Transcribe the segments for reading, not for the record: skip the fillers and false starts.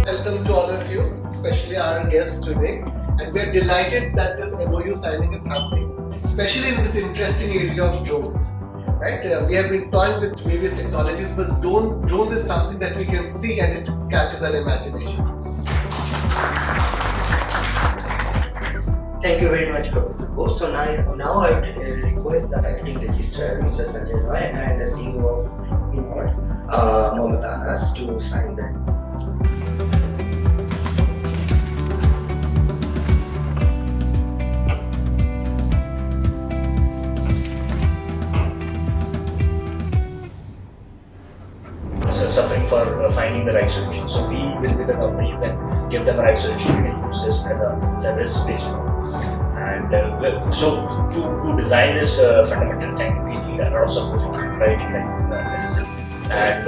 Welcome to all of you, especially our guests today. And we are delighted that this MoU signing is happening, especially in this interesting area of drones. Right? We have been toying with various technologies, but drones is something that we can see and it catches our imagination. Thank you very much, Professor Bose. So now I would request the acting registrar, Mr. Sanjay Roy, and the CEO of Enord, Mohammed, to sign that. Suffering for finding the right solution. So we, with the company, you can give them the right solution. You can use this as a risk-based one. And so to design this fundamental thing, we need a lot of support from writing like necessary. And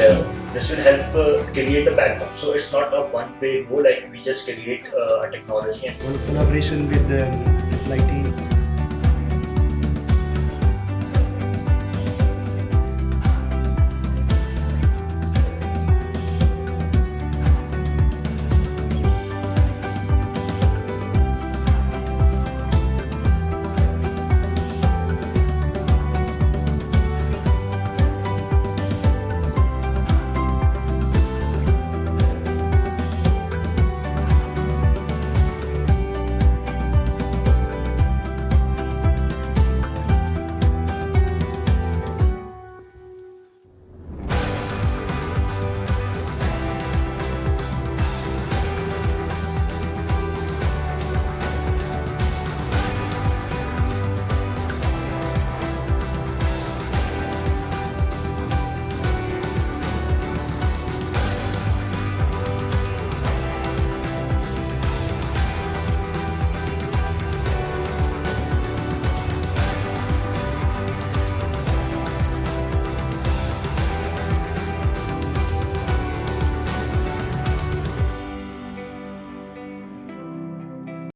this will help create the backbone. So it's not a one-way go, like we just create a technology. Collaboration with IIIT